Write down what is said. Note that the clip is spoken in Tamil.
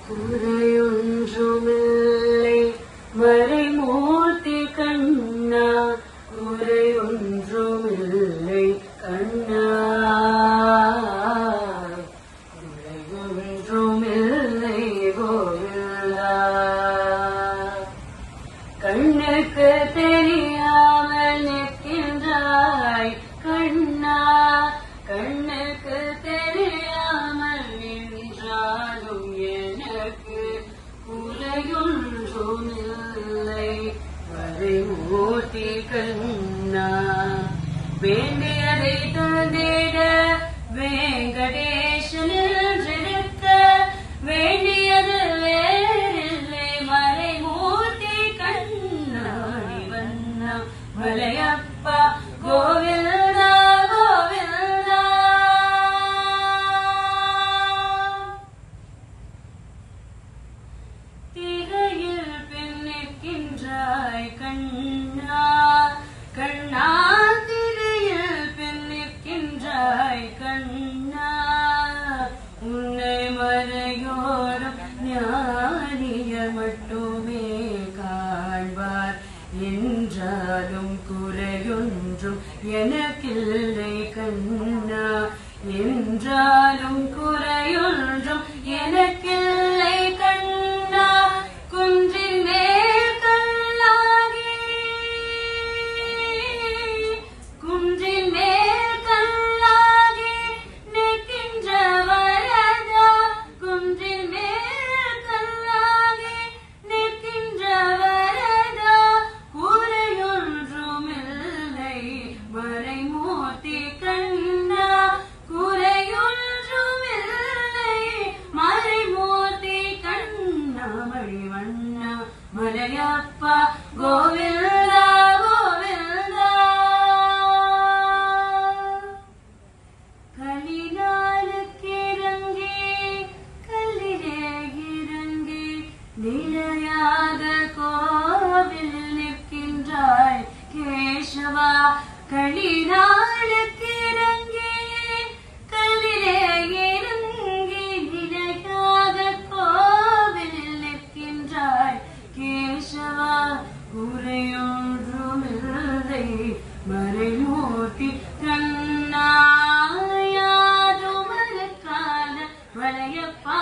குறையொன்றுமில்லை மறைமூர்த்தி கண்ணா, குறையொன்றுமில்லை கண்ணா, குறையொன்றுமில்லை கோவிந்தா. கண்ணுக்கு தெரியாமல் நிற்கின்றாய் கண்ணா, கண்ணுக்கு தெரியாமல் நின்றாலும் எனக்கு குறையொன்றுமில்லை மறைமூர்த்தி கண்ணா. வேண்டியதை தந்திட வேங்கடேசனில் இருக்க, வேண்டியது வேறில்லை மறைமூர்த்தி கண்ணா. வண்ணா மலையப்பா கோவிந்தா கோவிந்தா. திரையில் பின்னிற்கின்றாய் கண்ணா, கண்ணா திரையில் பின்னிற்கின்றாய் கண்ணா. உன்னை மறையோரும் ஞானியர் மட்டுமே காண்பார் என்றாலும் குறையொன்றும் எனக்கில்லை கண்ணா, என்றாலும் குறையொன்றும் எனக்கில்லை கண்ணா. குன்றின் மேல் கல்லாகி, குன்றின் மேல் கல்லாகி நிற்கின்ற வரதா, குன்றின் மேல் கல்லாகி நிற்கின்ற வரதா. குறையொன்றுமில்லை மறைமூர்த்தி கண்ணா, குறையொன்றுமில்லை மறைமூர்த்தி கண்ணா. மணிவண்ணா மலையப்பா கோவிந்தா கோவிந்தா. கலினாலுக்கிறங்கி கல்லிலே இறங்கி நிலையாக கோவில் நிற்கின்றாய் கேசவா. கலினாலுக்கிறங்கி கல்லிலே இறங்கி நிலையாக கோவில் நிற்கின்றாய் கேசவா. குறையொன்றுமில்லை மறைமூர்த்தி கண்ணா. யாதும் மறக்காத மலையப்பா